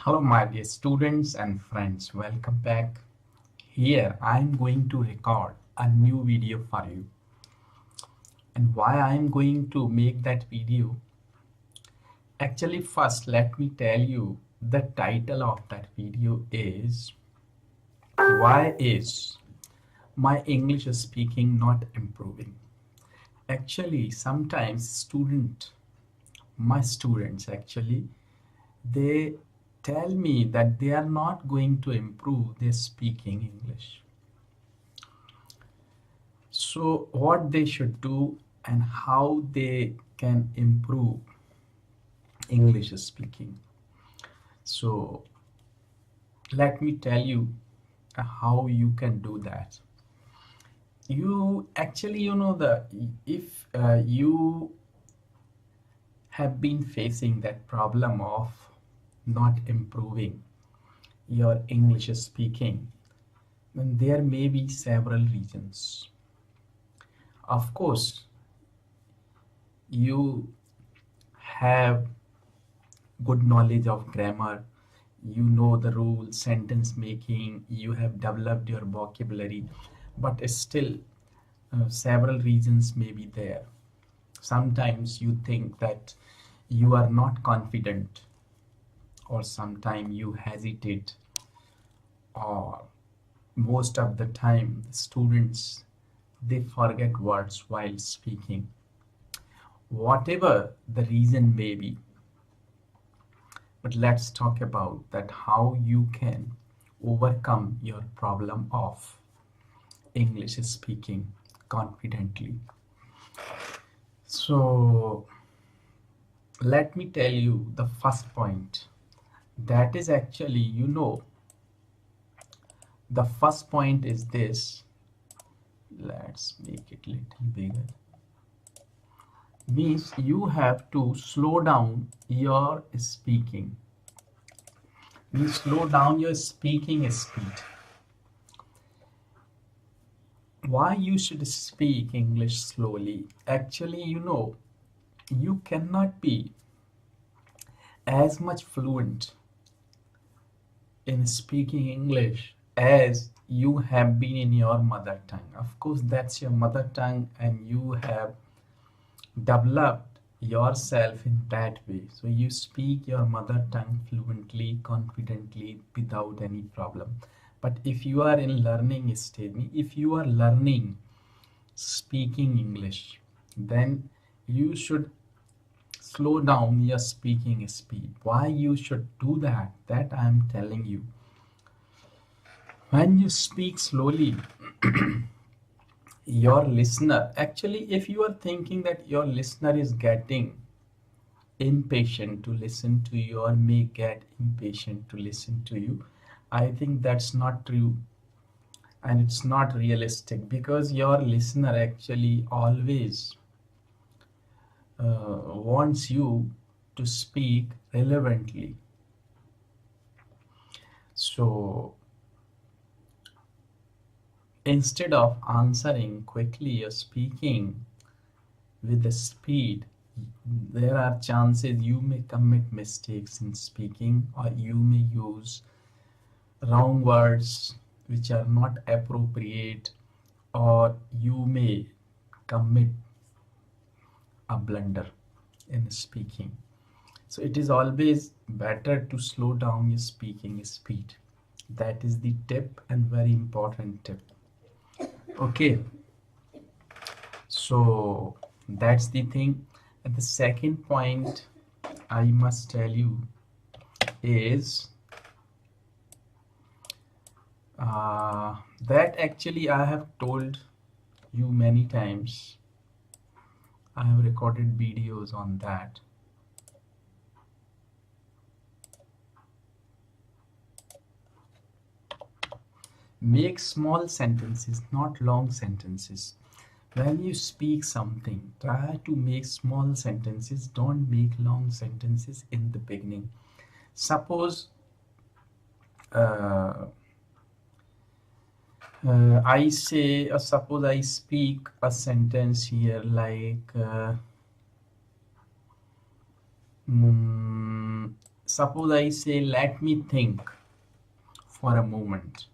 Hello, my dear students and friends. Welcome back. Here, I am going to record a new video for you. And why I am going to make that video? Actually, first, let me tell you the title of that video is Why is my English speaking not improving? Actually, sometimes my students actually, they tell me that they are not going to improve their speaking English. So, what they should do and how they can improve English speaking. So, let me tell you how you can do that. You actually, if you have been facing that problem of not improving your English speaking, then there may be several reasons. Of course, you have good knowledge of grammar, you know the rules, sentence making, you have developed your vocabulary, but still several reasons may be there. Sometimes you think that you are not confident, or sometimes you hesitate, or most of the time students they forget words while speaking. Whatever the reason may be, but let's talk about that how you can overcome your problem of English speaking confidently. So let me tell you the first point. That is actually, the first point is this. Let's make it little bigger. Means you have to slow down your speaking. You slow down your speaking speed. Why you should speak English slowly? Actually, you cannot be as much fluent in speaking English as you have been in your mother tongue. Of course, that's your mother tongue, and you have developed yourself in that way. So you speak your mother tongue fluently, confidently, without any problem. But if you are in learning stage, if you are learning speaking English, then you should slow down your speaking speed. Why you should do that? That I am telling you. When you speak slowly, your listener, actually, if you are thinking that your listener is getting impatient to listen to you or may get impatient to listen to you, I think that's not true, and it's not realistic, because your listener actually always wants you to speak relevantly. So instead of answering quickly or speaking with the speed, there are chances you may commit mistakes in speaking, or you may use wrong words which are not appropriate, or you may commit a blunder in speaking. So it is always better to slow down your speaking speed. That is the tip, and very important tip. Okay, so that's the thing. And the second point I must tell you is that actually I have told you many times. I have recorded videos on that. Make small sentences, not long sentences. When you speak something, try to make small sentences. Don't make long sentences in the beginning. Suppose suppose I speak a sentence here like suppose I say, let me think for a moment.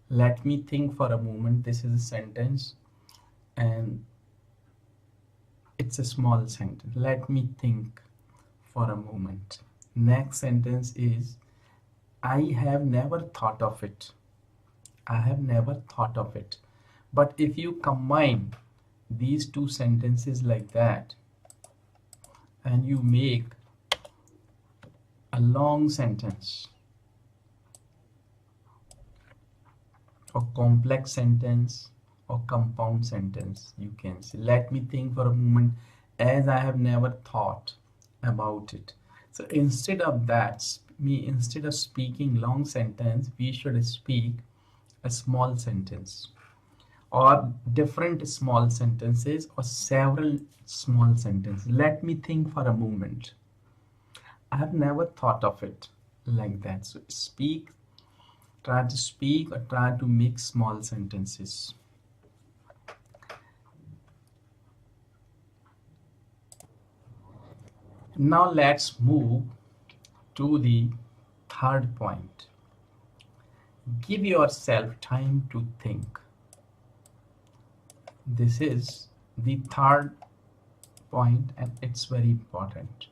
Let me think for a moment. This is a sentence and it's a small sentence. Let me think for a moment. Next sentence is, I have never thought of it. I have never thought of it. But if you combine these two sentences like that and you make a long sentence or complex sentence or compound sentence, you can say, let me think for a moment as I have never thought about it. So instead of that, instead of speaking long sentence, we should speak a small sentence or different small sentences or several small sentences. Let me think for a moment. I have never thought of it, like that. So try to speak or try to make small sentences. Now let's move to the third point. Give yourself time to think. This is the third point and it's very important.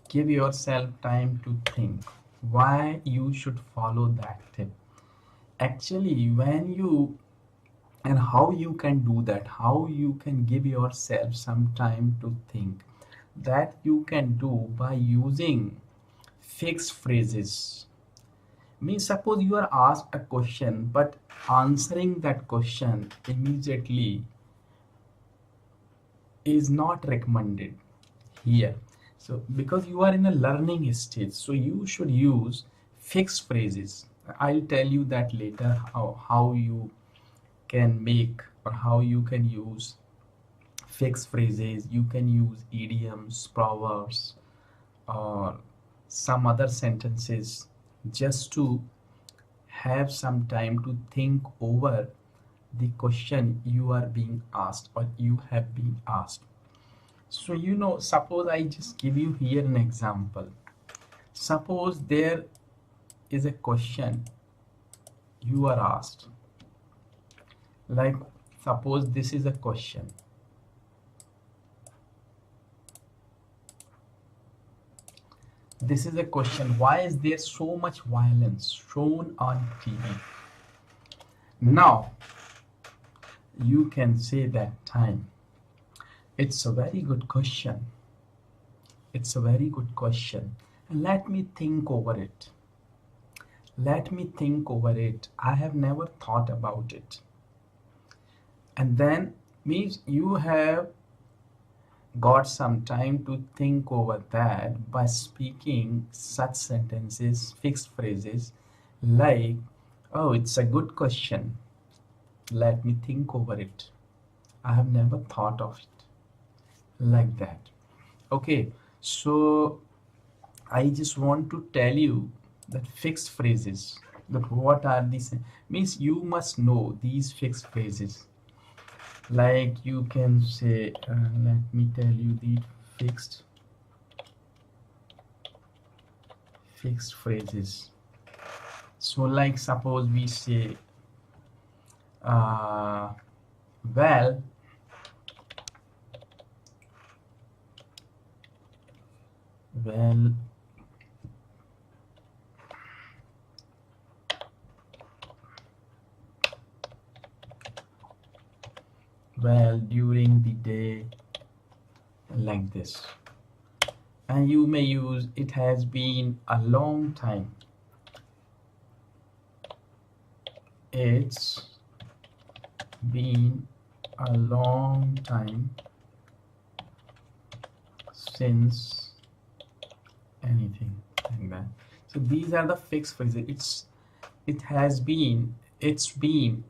Give yourself time to think. Why you should follow that tip? Actually, when you and how you can do that, how you can give yourself some time to think, that you can do by using fixed phrases. Means suppose you are asked a question but answering that question immediately is not recommended here. So because you are in a learning stage, so you should use fixed phrases. I'll tell you that later, how you can make or how you can use fixed phrases. You can use idioms, proverbs, or some other sentences just to have some time to think over the question you are being asked or you have been asked. So suppose I just give you here an example. Suppose there is a question you are asked, like suppose this is a question. This is a question, why is there so much violence shown on TV? Now you can say that time, it's a very good question. It's a very good question. Let me think over it. Let me think over it. I have never thought about it. And then means you have got some time to think over that by speaking such sentences, fixed phrases like, oh, it's a good question. Let me think over it. I have never thought of it. Like that. Okay, so I just want to tell you that fixed phrases, that what are these, means you must know these fixed phrases. Like you can say, let me tell you the fixed phrases. So like suppose we say, well, during the day, like this. And you may use, it has been a long time. It's been a long time since anything, like that. So these are the fixed phrases. It's been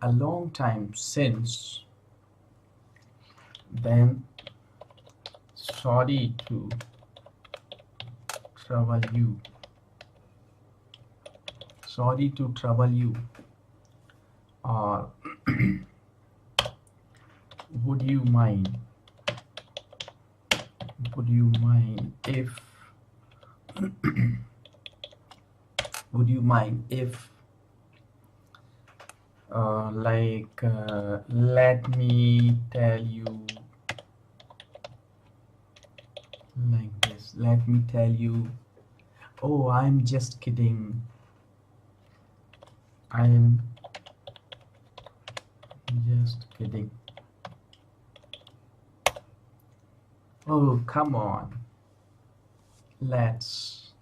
a long time since. Then sorry to trouble you. Sorry to trouble you. Or would you mind if would you mind if let me tell you like this, let me tell you, oh, I'm just kidding, I'm just kidding, oh come on, let's,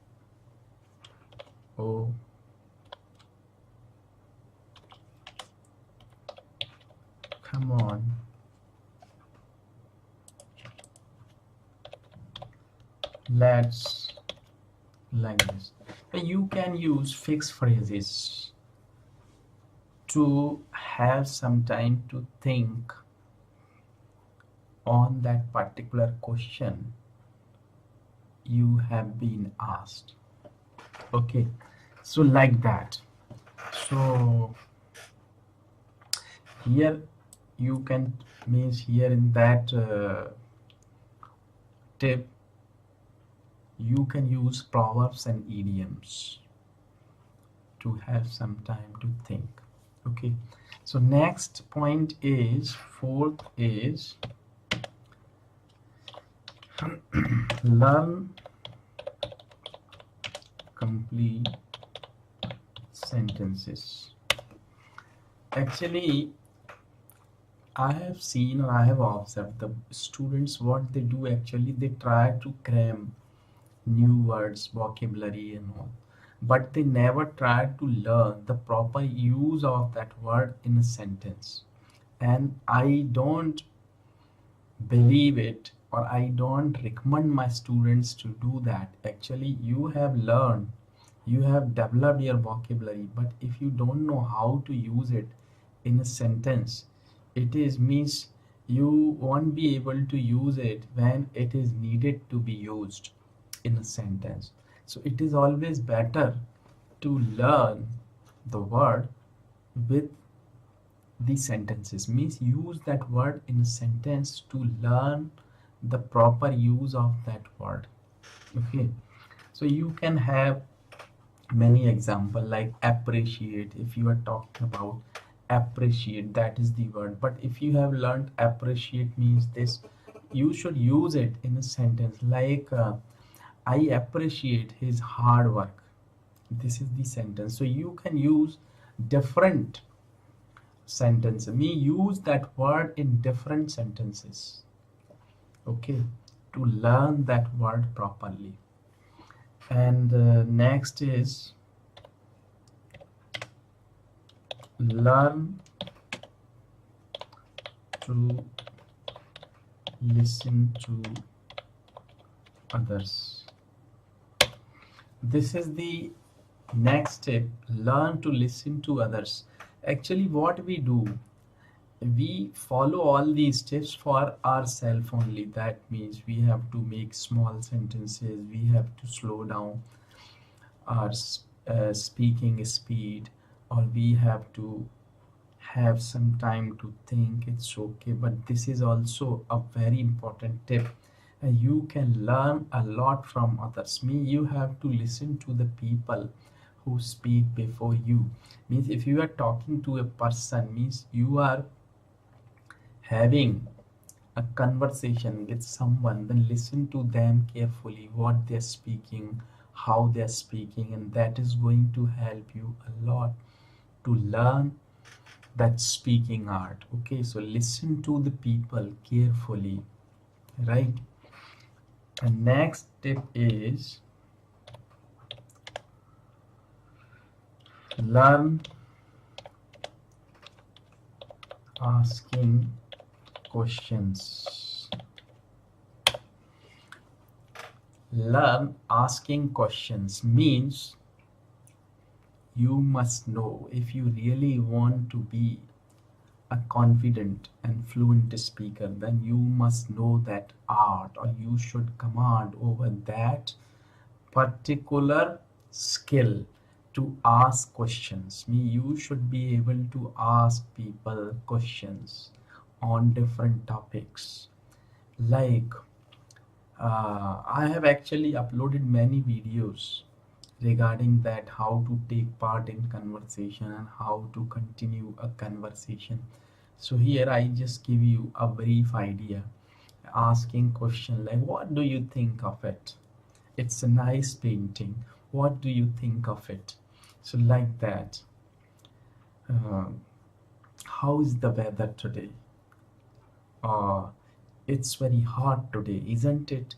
oh come on, let's, like this. You can use fixed phrases to have some time to think on that particular question you have been asked. Okay, so like that. So here you can, means here in that tip you can use proverbs and idioms to have some time to think. Okay, so next point is, fourth is learn complete sentences. Actually, I have seen or I have observed the students, what they do actually, they try to cram new words, vocabulary and all, but they never try to learn the proper use of that word in a sentence. And I don't believe it, or I don't recommend my students to do that. Actually, you have learned, you have developed your vocabulary, but if you don't know how to use it in a sentence, it is means you won't be able to use it when it is needed to be used in a sentence. So it is always better to learn the word with the sentences, means use that word in a sentence to learn the proper use of that word. Okay, so you can have many example like appreciate. If you are talking about appreciate, that is the word, but if you have learned appreciate means this, you should use it in a sentence like I appreciate his hard work. This is the sentence. So you can use different sentence, me use that word in different sentences, okay, to learn that word properly. And next is learn to listen to others. This is the next step, learn to listen to others. Actually, what we do, we follow all these steps for ourselves only. That means we have to make small sentences, we have to slow down our speaking speed, or we have to have some time to think. It's okay, but this is also a very important tip. You can learn a lot from others. Means you have to listen to the people who speak before you. Means if you are talking to a person, means you are having a conversation with someone, then listen to them carefully, what they're speaking, how they're speaking, and that is going to help you a lot to learn that speaking art. Okay, so listen to the people carefully, right? And next tip is learn asking questions. Learn asking questions means you must know, if you really want to be a confident and fluent speaker, then you must know that art, or you should command over that particular skill to ask questions. Me, you should be able to ask people questions on different topics. Like, I have actually uploaded many videos regarding that, how to take part in conversation and how to continue a conversation. So here I just give you a brief idea, asking question like, what do you think of it? It's a nice painting. What do you think of it? So like that. Uh, how is the weather today? Uh, it's very hot today, isn't it?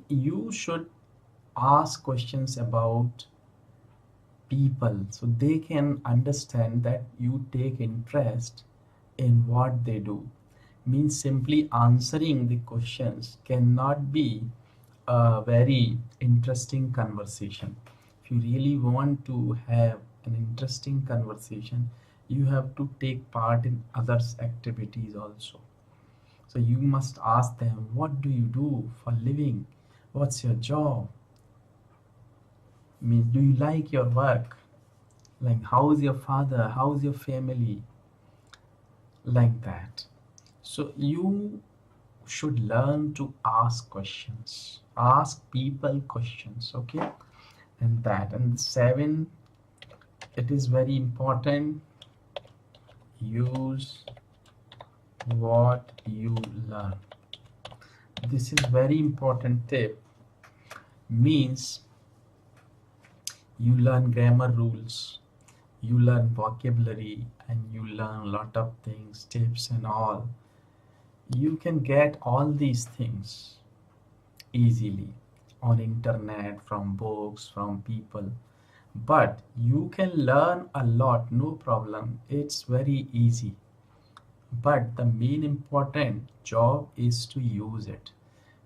You should ask questions about people so they can understand that you take interest in what they do. Means simply answering the questions cannot be a very interesting conversation. If you really want to have an interesting conversation, you have to take part in others activities also. So you must ask them, what do you do for living? What's your job? Do you like your work? Like, how's your father? How's your family? Like that. So you should learn to ask questions. Ask people questions, okay? And that. And seven, it is very important. Use what you learn. This is very important tip. Means you learn grammar rules, you learn vocabulary, and you learn a lot of things, tips and all. You can get all these things easily on internet, from books, from people. But you can learn a lot, no problem. It's very easy. But the main important job is to use it.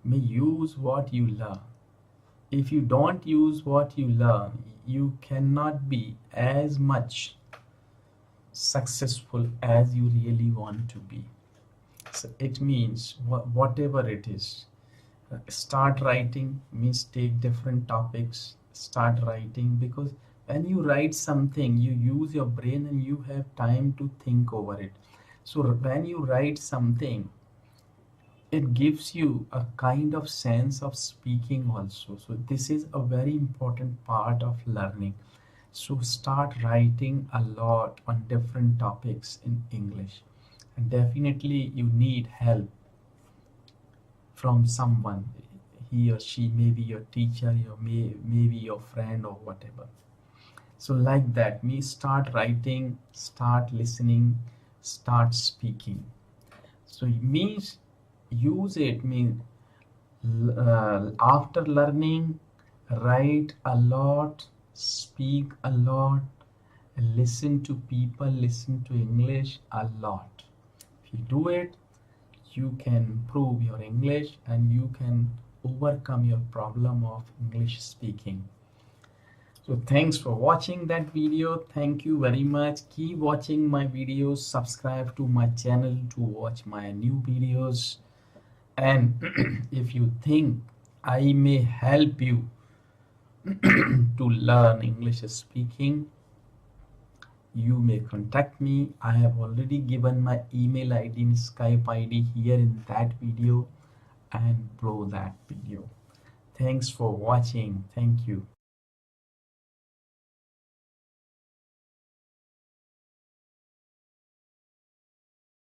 May use what you learn. If you don't use what you learn, you cannot be as much successful as you really want to be. So it means whatever it is, start writing. Means take different topics, start writing, because when you write something, you use your brain and you have time to think over it. So when you write something, it gives you a kind of sense of speaking also. So this is a very important part of learning. So start writing a lot on different topics in English. And definitely you need help from someone. He or she may be your teacher, maybe your friend or whatever. So like that, me start writing, start listening, start speaking. So it means use it. Means after learning, write a lot, speak a lot, listen to people, listen to English a lot. If you do it, you can improve your English and you can overcome your problem of English speaking. So thanks for watching that video. Thank you very much. Keep watching my videos. Subscribe to my channel to watch my new videos. And if you think I may help you to learn English speaking, you may contact me. I have already given my email ID and Skype ID here in that video and below that video. Thanks for watching. Thank you.